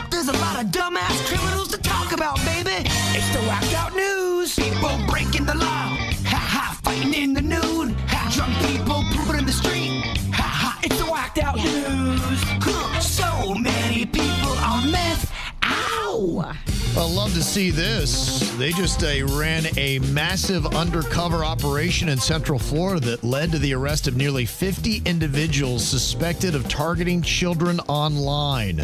There's a lot of dumbass criminals to talk about, baby. It's the whacked out news. People breaking the law. Fighting in the nude. Drunk people pooping in the street. It's the whacked out news. So many people on meth. Ow! I'd love to see this. They just ran a massive undercover operation in Central Florida that led to the arrest of nearly 50 individuals suspected of targeting children online.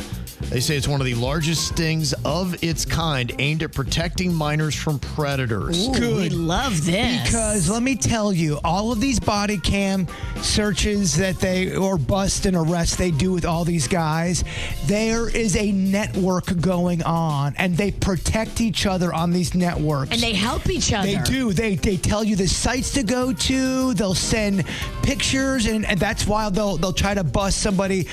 They say it's one of the largest stings of its kind aimed at protecting minors from predators. Ooh, Good. We love this. Because let me tell you, all of these body cam searches or bust and arrests they do with all these guys, there is a network going on, and they protect each other on these networks. And they help each other. They do. They tell you the sites to go to. They'll send pictures, and that's why they'll try to bust somebody,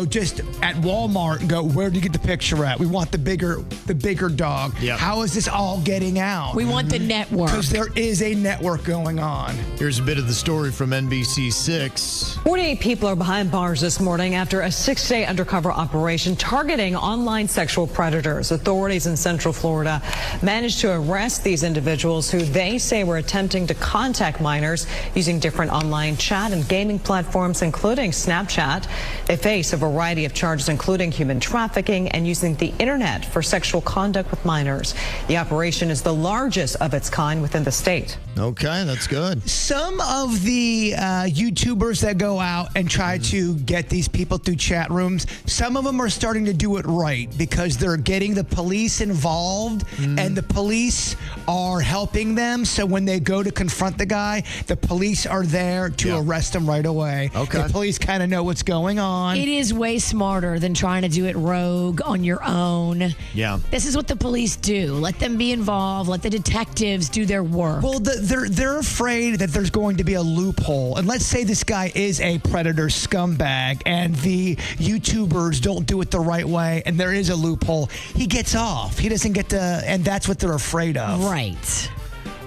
just at Walmart and go, where do you get the picture at? We want the bigger dog. Yep. How is this all getting out? We want the network. Because there is a network going on. Here's a bit of the story from NBC6. 48 people are behind bars this morning after a 6-day undercover operation targeting online sexual predators. Authorities in Central Florida managed to arrest these individuals who they say were attempting to contact minors using different online chat and gaming platforms, including Snapchat. They face a variety of charges, including human trafficking and using the internet for sexual conduct with minors. The operation is the largest of its kind within the state. Okay, that's good. Some of the YouTubers that go out and try to get these people through chat rooms, some of them are starting to do it right because they're getting the police involved and the police are helping them. So when they go to confront the guy, the police are there to arrest him right away. Okay. The police kind of know what's going on. It is way smarter than trying to do it rogue on your own. Yeah. This is what the police do. Let them be involved. Let the detectives do their work. Well, they're afraid that there's going to be a loophole. And let's say this guy is a predator scumbag and the YouTubers don't do it the right way and there is a loophole. He gets off. He doesn't get to, and that's what they're afraid of. Right.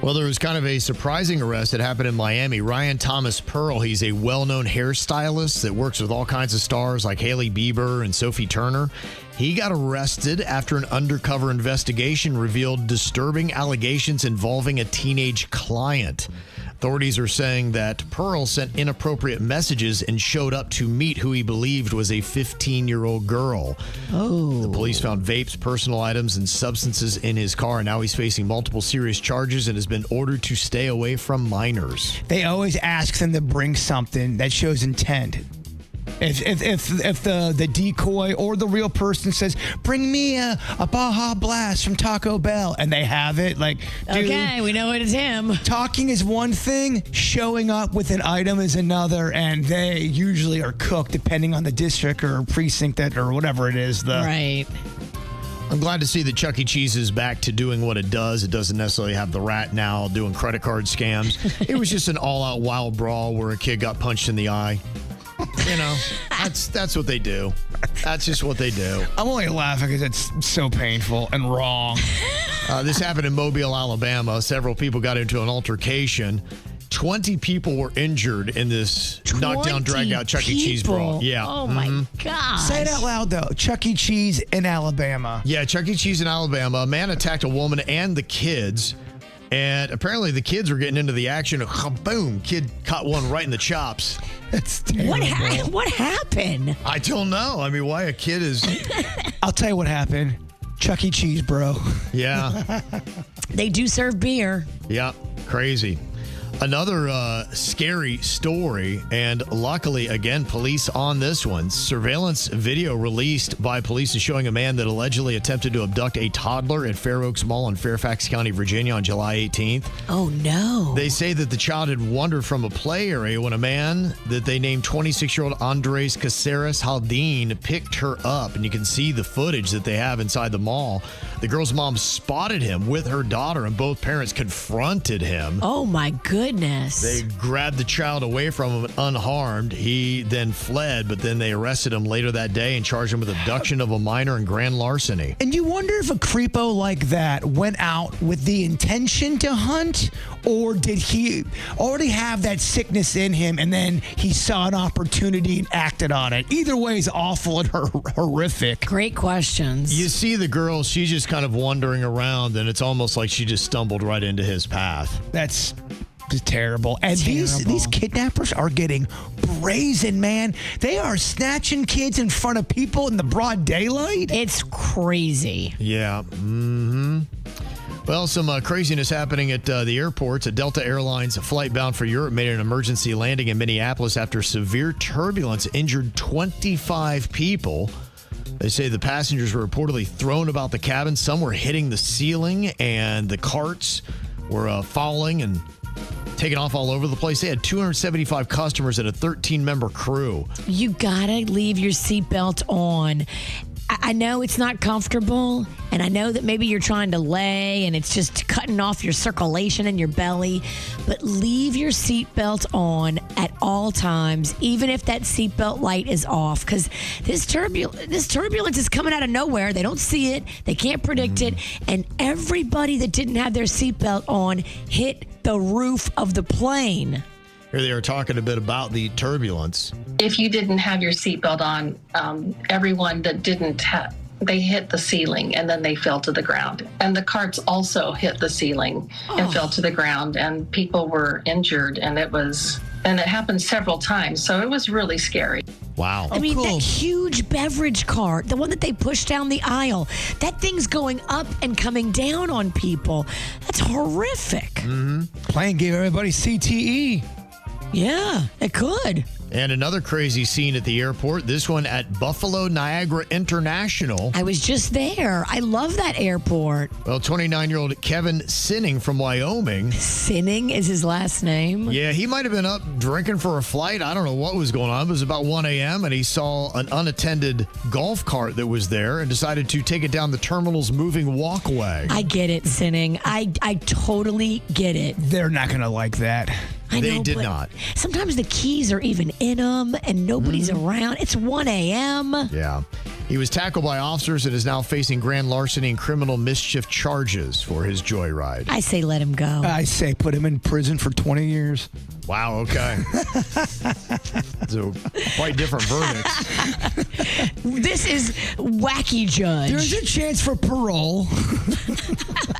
Well, there was kind of a surprising arrest that happened in Miami. Ryan Thomas Pearl, he's a well-known hairstylist that works with all kinds of stars like Hailey Bieber and Sophie Turner. He got arrested after an undercover investigation revealed disturbing allegations involving a teenage client. Authorities are saying that Pearl sent inappropriate messages and showed up to meet who he believed was a 15-year-old girl. Oh. The police found vapes, personal items, and substances in his car. Now he's facing multiple serious charges and has been ordered to stay away from minors. They always ask them to bring something that shows intent. If the decoy or the real person says, bring me a Baja Blast from Taco Bell, and they have it, like, dude, Okay, we know it is him. talking is one thing, showing up with an item is another, and they usually are cooked depending on the district or precinct or whatever it is. Right. I'm glad to see that Chuck E. Cheese is back to doing what it does. It doesn't necessarily have the rat now doing credit card scams. It was just an all-out wild brawl where a kid got punched in the eye. That's what they do. That's just what they do. I'm only laughing because it's so painful and wrong. This happened in Mobile, Alabama. Several people got into an altercation. 20 people were injured in this knockdown, drag-out Chuck E. Cheese brawl. Yeah. Oh, my God. Say it out loud, though. Chuck E. Cheese in Alabama. Yeah, Chuck E. Cheese in Alabama. A man attacked a woman and the kids. And apparently the kids were getting into the action. Boom, kid caught one right in the chops. That's terrible. What happened? I don't know. I mean, why a kid is... I'll tell you what happened. Chuck E. Cheese, bro. Yeah. They do serve beer. Yeah, crazy. Another scary story, and luckily, again, police on this one. Surveillance video released by police is showing a man that allegedly attempted to abduct a toddler at Fair Oaks Mall in Fairfax County, Virginia on July 18th. Oh, no. They say that the child had wandered from a play area when a man that they named 26-year-old Andres Caceres Haldine picked her up, and you can see the footage that they have inside the mall. The girl's mom spotted him with her daughter, and both parents confronted him. Oh, my goodness. goodness. They grabbed the child away from him unharmed. He then fled, but then they arrested him later that day and charged him with abduction of a minor and grand larceny. And you wonder if a creepo like that went out with the intention to hunt, or did he already have that sickness in him and then he saw an opportunity and acted on it? Either way is awful and horrific. Great questions. You see the girl, she's just kind of wandering around, and it's almost like she just stumbled right into his path. That's just terrible. And Terrible. these kidnappers are getting brazen, man. They are snatching kids in front of people in the broad daylight. It's crazy. Yeah. Mm-hmm. Well, some craziness happening at the airports. A Delta Airlines flight bound for Europe made an emergency landing in Minneapolis after severe turbulence injured 25 people. They say the passengers were reportedly thrown about the cabin. Some were hitting the ceiling, and the carts were falling and taking off all over the place. They had 275 customers and a 13-member crew. You gotta leave your seatbelt on. I know it's not comfortable, and I know that maybe you're trying to lay and it's just cutting off your circulation in your belly, but leave your seatbelt on at all times, even if that seatbelt light is off, because this turbulence is coming out of nowhere. They don't see it, they can't predict it, and everybody that didn't have their seatbelt on hit the roof of the plane. Here they are talking a bit about the turbulence. If you didn't have your seatbelt on, everyone that didn't they hit the ceiling and then they fell to the ground. And the carts also hit the ceiling and fell to the ground, and people were injured, and it happened several times. So it was really scary. Wow. I mean, cool. that huge beverage cart, the one that they push down the aisle, that thing's going up and coming down on people. That's horrific. Plane gave everybody CTE. Yeah, it could. And another crazy scene at the airport, this one at Buffalo Niagara International. I was just there. I love that airport. Well, 29-year-old Kevin Sinning from Wyoming. Sinning is his last name. Yeah, he might have been up drinking for a flight. I don't know what was going on. It was about 1 a.m. and he saw an unattended golf cart that was there and decided to take it down the terminal's moving walkway. I get it, Sinning. I totally get it. They're not going to like that. I They know, did but not. Sometimes the keys are even in them and nobody's around. It's 1 a.m. Yeah. He was tackled by officers and is now facing grand larceny and criminal mischief charges for his joyride. I say let him go. I say put him in prison for 20 years. Wow, okay. So, quite different verdicts. This is wacky judge. There's a chance for parole.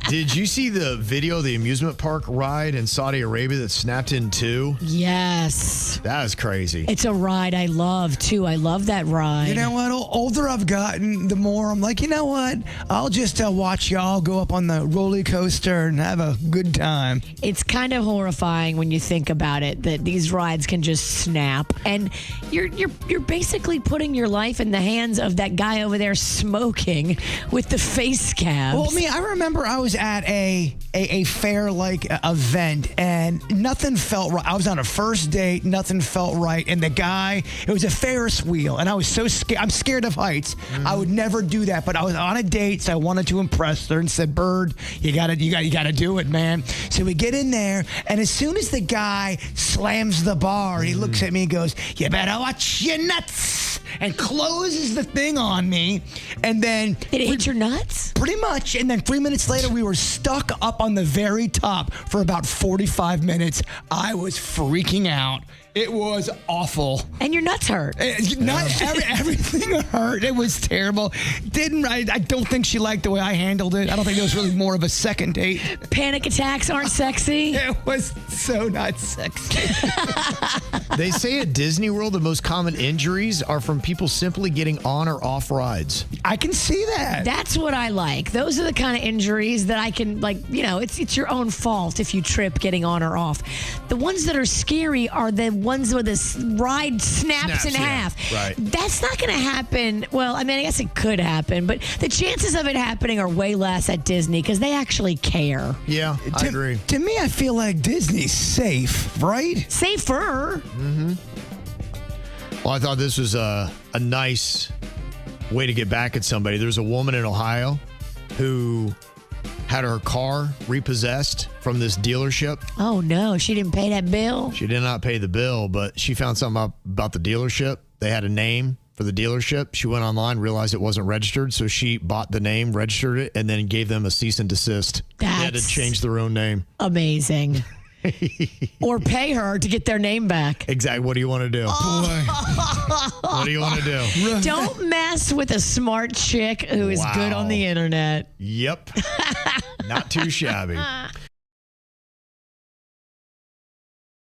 Did you see the video of the amusement park ride in Saudi Arabia that snapped in two? Yes. That was crazy. It's a ride I love, too. I love that ride. You know what? The older I've gotten, the more I'm like, you know what? I'll just watch y'all go up on the roller coaster and have a good time. It's kind of horrifying when you think about it, that these rides can just snap. And you're basically putting your life in the hands of that guy over there smoking with the face cabs. Well, I remember I was at a fair-like event, and nothing felt right. I was on a first date, nothing felt right, and the guy, it was a Ferris wheel, and I was so scared. I'm scared of heights. I would never do that, but I was on a date, so I wanted to impress her and said, Bird, you gotta do it, man. So we get in there, and as soon as the guy slams the bar, he looks at me and goes, you better watch your nuts, and closes the thing on me, and then... Did it hit your nuts? Pretty much. And then 3 minutes later, we were stuck up on the very top for about 45 minutes. I was freaking out. It was awful. And your nuts hurt. Everything hurt. It was terrible. I don't think she liked the way I handled it. I don't think it was really more of a second date. Panic attacks aren't sexy. It was so not sexy. They say at Disney World, the most common injuries are from people simply getting on or off rides. I can see that. That's what I like. Those are the kind of injuries that I can, it's your own fault if you trip getting on or off. The ones that are scary are the ones where the ride snaps in half. Right. That's not going to happen. Well, I guess it could happen, but the chances of it happening are way less at Disney because they actually care. Yeah, I agree. To me, I feel like Disney's safe, right? Safer. Mm-hmm. Well, I thought this was a nice way to get back at somebody. There's a woman in Ohio who had her car repossessed from this dealership. Oh, no. She didn't pay that bill? She did not pay the bill, but she found something up about the dealership. They had a name for the dealership. She went online, realized it wasn't registered, so she bought the name, registered it, and then gave them a cease and desist. They had to change their own name. Amazing. Or pay her to get their name back. Exactly. What do you want to do? What do you want to do? Don't mess with a smart chick who is good on the internet. Yep. Not too shabby.